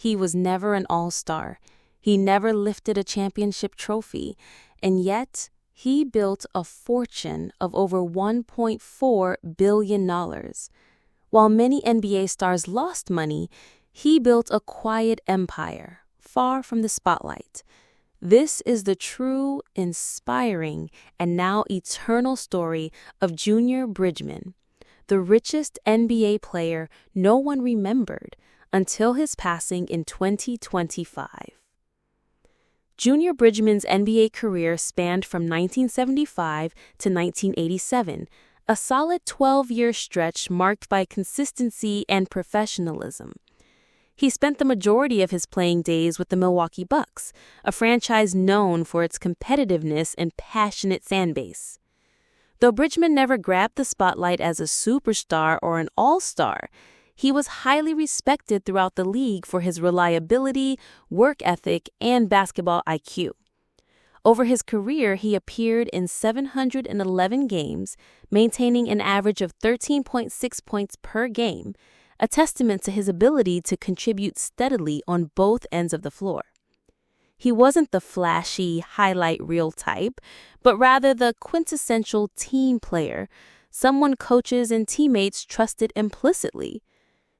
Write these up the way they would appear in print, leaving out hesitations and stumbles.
He was never an all-star. He never lifted a championship trophy, and yet he built a fortune of over $1.4 billion. While many NBA stars lost money, he built a quiet empire, far from the spotlight. This is the true, inspiring, and now eternal story of Junior Bridgeman, the richest NBA player no one remembered until his passing in 2025. Junior Bridgeman's NBA career spanned from 1975 to 1987, a solid 12-year stretch marked by consistency and professionalism. He spent the majority of his playing days with the Milwaukee Bucks, a franchise known for its competitiveness and passionate fan base. Though Bridgeman never grabbed the spotlight as a superstar or an all-star, he was highly respected throughout the league for his reliability, work ethic, and basketball IQ. Over his career, he appeared in 711 games, maintaining an average of 13.6 points per game, a testament to his ability to contribute steadily on both ends of the floor. He wasn't the flashy, highlight reel type, but rather the quintessential team player, someone coaches and teammates trusted implicitly.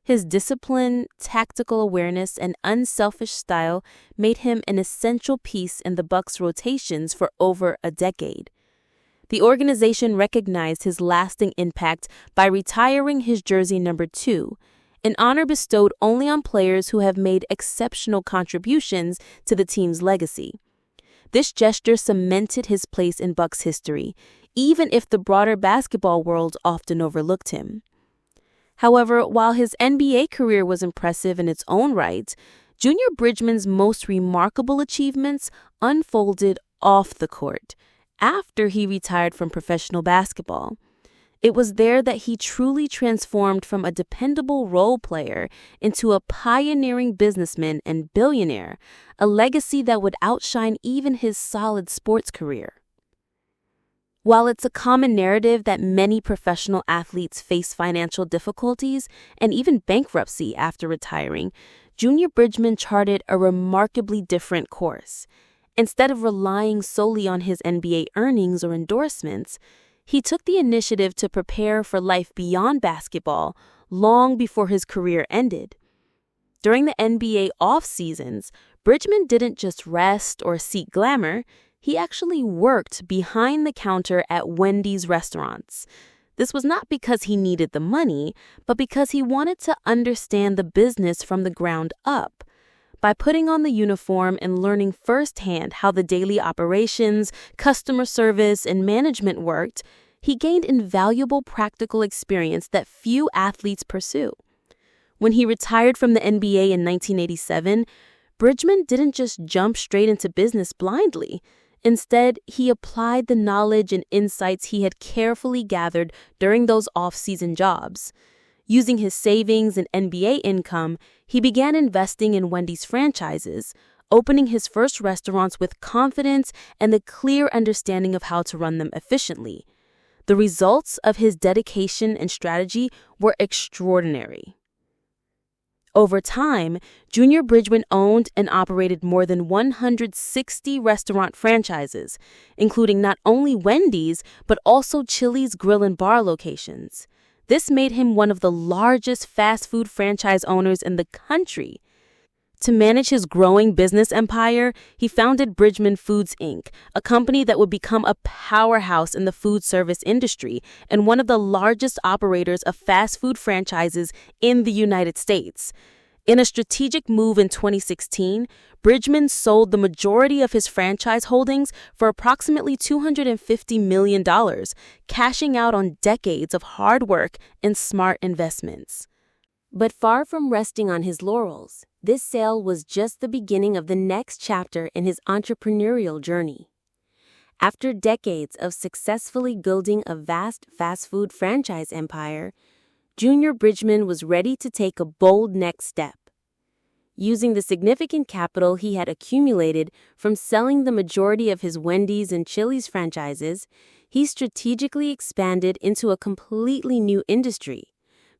His discipline, tactical awareness, and unselfish style made him an essential piece in the Bucks' rotations for over a decade. The organization recognized his lasting impact by retiring his jersey number 2, an honor bestowed only on players who have made exceptional contributions to the team's legacy. This gesture cemented his place in Bucks history, even if the broader basketball world often overlooked him. However, while his NBA career was impressive in its own right, Junior Bridgeman's most remarkable achievements unfolded off the court, after he retired from professional basketball. It was there that he truly transformed from a dependable role player into a pioneering businessman and billionaire, a legacy that would outshine even his solid sports career. While it's a common narrative that many professional athletes face financial difficulties and even bankruptcy after retiring, Junior Bridgeman charted a remarkably different course. Instead of relying solely on his NBA earnings or endorsements, he took the initiative to prepare for life beyond basketball long before his career ended. During the NBA off-seasons, Bridgeman didn't just rest or seek glamour, he actually worked behind the counter at Wendy's restaurants. This was not because he needed the money, but because he wanted to understand the business from the ground up. By putting on the uniform and learning firsthand how the daily operations, customer service, and management worked, he gained invaluable practical experience that few athletes pursue. When he retired from the NBA in 1987, Bridgeman didn't just jump straight into business blindly. Instead, he applied the knowledge and insights he had carefully gathered during those off-season jobs. Using his savings and NBA income, he began investing in Wendy's franchises, opening his first restaurants with confidence and the clear understanding of how to run them efficiently. The results of his dedication and strategy were extraordinary. Over time, Junior Bridgeman owned and operated more than 160 restaurant franchises, including not only Wendy's, but also Chili's Grill and Bar locations. This made him one of the largest fast food franchise owners in the country. To manage his growing business empire, he founded Bridgeman Foods, Inc., a company that would become a powerhouse in the food service industry and one of the largest operators of fast food franchises in the United States. In a strategic move in 2016, Bridgeman sold the majority of his franchise holdings for approximately $250 million, cashing out on decades of hard work and smart investments. But far from resting on his laurels, this sale was just the beginning of the next chapter in his entrepreneurial journey. After decades of successfully building a vast fast food franchise empire, Junior Bridgeman was ready to take a bold next step. Using the significant capital he had accumulated from selling the majority of his Wendy's and Chili's franchises, he strategically expanded into a completely new industry: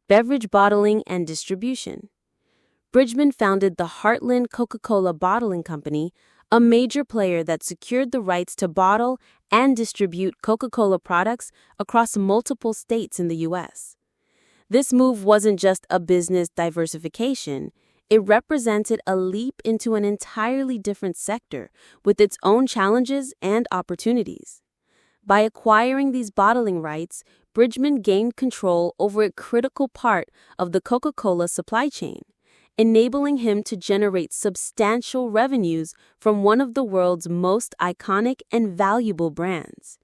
beverage bottling and distribution. Bridgman founded the Heartland Coca-Cola Bottling Company, a major player that secured the rights to bottle and distribute Coca-Cola products across multiple states in the U.S. This move wasn't just a business diversification, it represented a leap into an entirely different sector with its own challenges and opportunities. By acquiring these bottling rights, Bridgman gained control over a critical part of the Coca-Cola supply chain, enabling him to generate substantial revenues from one of the world's most iconic and valuable brands.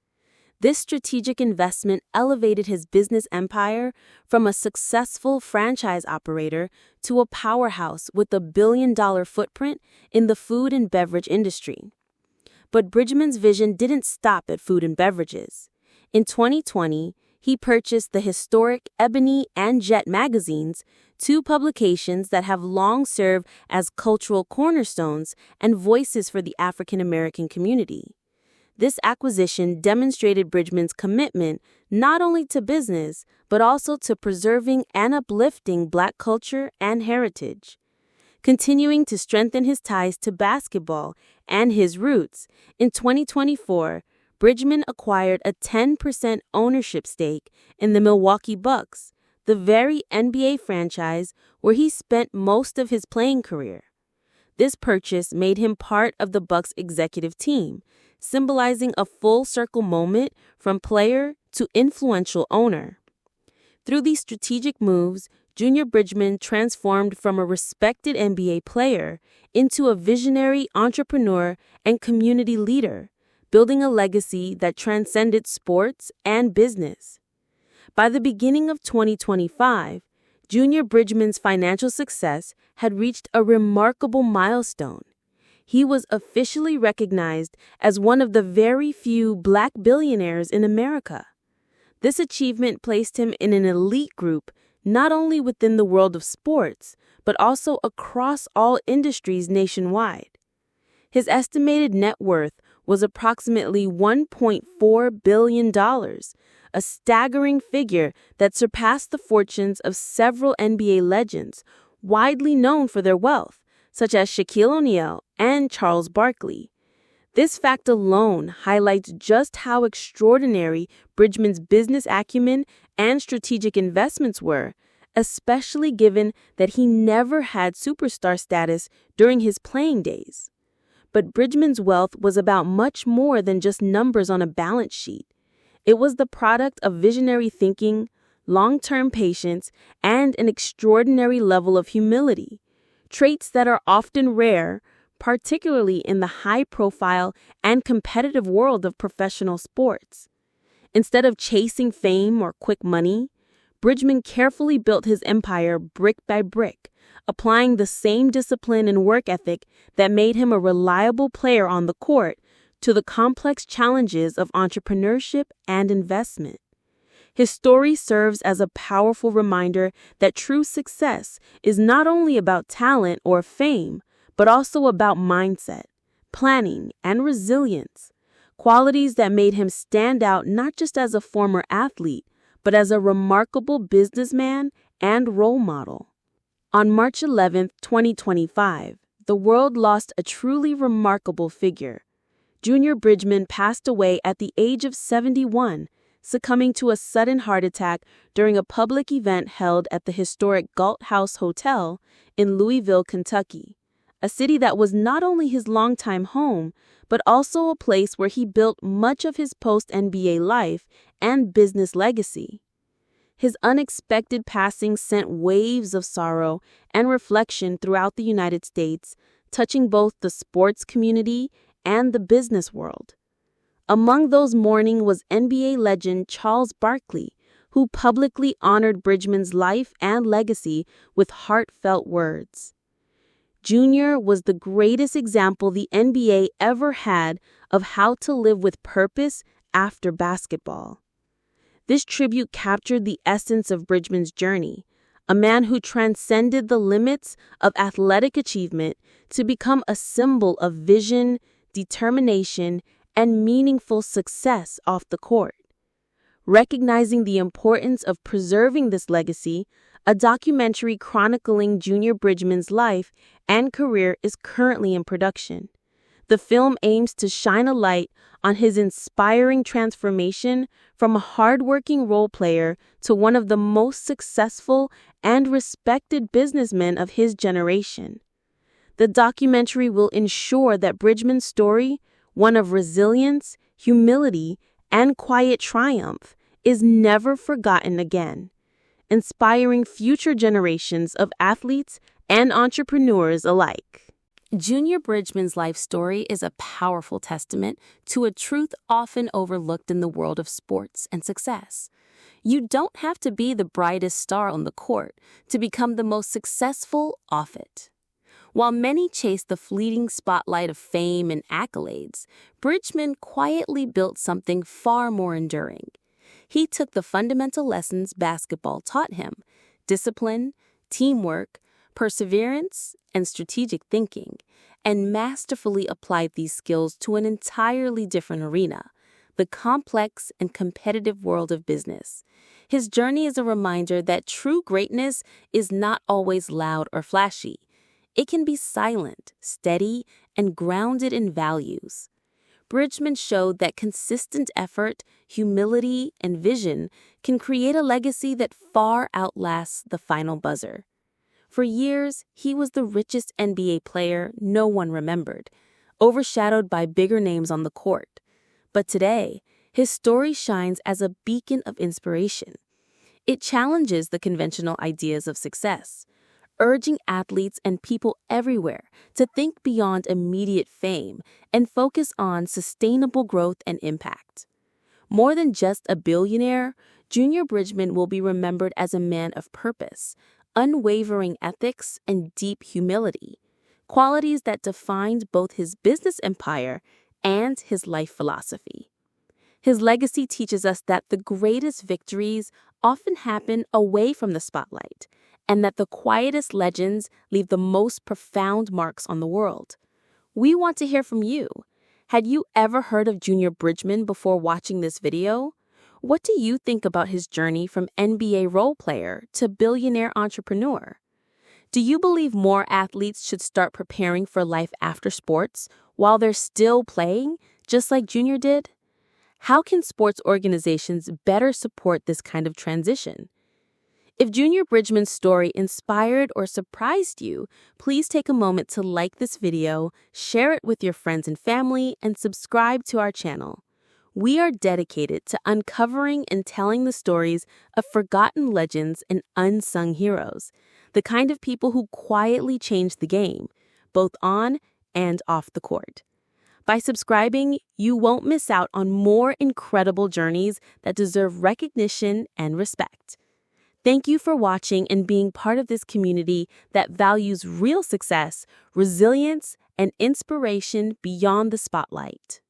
This strategic investment elevated his business empire from a successful franchise operator to a powerhouse with a billion-dollar footprint in the food and beverage industry. But Bridgman's vision didn't stop at food and beverages. In 2020, he purchased the historic Ebony and Jet magazines, two publications that have long served as cultural cornerstones and voices for the African American community. This acquisition demonstrated Bridgman's commitment not only to business, but also to preserving and uplifting Black culture and heritage. Continuing to strengthen his ties to basketball and his roots, in 2024, Bridgman acquired a 10% ownership stake in the Milwaukee Bucks, the very NBA franchise where he spent most of his playing career. This purchase made him part of the Bucks executive team, symbolizing a full-circle moment from player to influential owner. Through these strategic moves, Junior Bridgeman transformed from a respected NBA player into a visionary entrepreneur and community leader, building a legacy that transcended sports and business. By the beginning of 2025, Junior Bridgeman's financial success had reached a remarkable milestone. He was officially recognized as one of the very few Black billionaires in America. This achievement placed him in an elite group not only within the world of sports, but also across all industries nationwide. His estimated net worth was approximately $1.4 billion, a staggering figure that surpassed the fortunes of several NBA legends, widely known for their wealth, such as Shaquille O'Neal and Charles Barkley. This fact alone highlights just how extraordinary Bridgman's business acumen and strategic investments were, especially given that he never had superstar status during his playing days. But Bridgman's wealth was about much more than just numbers on a balance sheet. It was the product of visionary thinking, long-term patience, and an extraordinary level of humility, traits that are often rare, particularly in the high-profile and competitive world of professional sports. Instead of chasing fame or quick money, Bridgman carefully built his empire brick by brick, applying the same discipline and work ethic that made him a reliable player on the court to the complex challenges of entrepreneurship and investment. His story serves as a powerful reminder that true success is not only about talent or fame, but also about mindset, planning, and resilience, qualities that made him stand out not just as a former athlete, but as a remarkable businessman and role model. On March 11, 2025, the world lost a truly remarkable figure. Junior Bridgeman passed away at the age of 71, succumbing to a sudden heart attack during a public event held at the historic Galt House Hotel in Louisville, Kentucky, a city that was not only his longtime home, but also a place where he built much of his post-NBA life and business legacy. His unexpected passing sent waves of sorrow and reflection throughout the United States, touching both the sports community and the business world. Among those mourning was NBA legend Charles Barkley, who publicly honored Bridgman's life and legacy with heartfelt words. Junior was the greatest example the NBA ever had of how to live with purpose after basketball. This tribute captured the essence of Bridgman's journey, a man who transcended the limits of athletic achievement to become a symbol of vision, determination, and meaningful success off the court. Recognizing the importance of preserving this legacy, a documentary chronicling Junior Bridgeman's life and career is currently in production. The film aims to shine a light on his inspiring transformation from a hardworking role player to one of the most successful and respected businessmen of his generation. The documentary will ensure that Bridgman's story, one of resilience, humility, and quiet triumph, is never forgotten again, inspiring future generations of athletes and entrepreneurs alike. Junior Bridgeman's life story is a powerful testament to a truth often overlooked in the world of sports and success. You don't have to be the brightest star on the court to become the most successful off it. While many chase the fleeting spotlight of fame and accolades, Bridgman quietly built something far more enduring. He took the fundamental lessons basketball taught him: discipline, teamwork, perseverance, and strategic thinking, and masterfully applied these skills to an entirely different arena, the complex and competitive world of business. His journey is a reminder that true greatness is not always loud or flashy. It can be silent, steady, and grounded in values. Bridgman showed that consistent effort, humility, and vision can create a legacy that far outlasts the final buzzer. For years, he was the richest NBA player no one remembered, overshadowed by bigger names on the court. But today, his story shines as a beacon of inspiration. It challenges the conventional ideas of success, urging athletes and people everywhere to think beyond immediate fame and focus on sustainable growth and impact. More than just a billionaire, Junior Bridgeman will be remembered as a man of purpose, unwavering ethics, and deep humility, qualities that defined both his business empire and his life philosophy. His legacy teaches us that the greatest victories often happen away from the spotlight, and that the quietest legends leave the most profound marks on the world. We want to hear from you. Had you ever heard of Junior Bridgeman before watching this video? What do you think about his journey from NBA role player to billionaire entrepreneur? Do you believe more athletes should start preparing for life after sports while they're still playing, just like Junior did? How can sports organizations better support this kind of transition? If Junior Bridgeman's story inspired or surprised you, please take a moment to like this video, share it with your friends and family, and subscribe to our channel. We are dedicated to uncovering and telling the stories of forgotten legends and unsung heroes, the kind of people who quietly changed the game, both on and off the court. By subscribing, you won't miss out on more incredible journeys that deserve recognition and respect. Thank you for watching and being part of this community that values real success, resilience, and inspiration beyond the spotlight.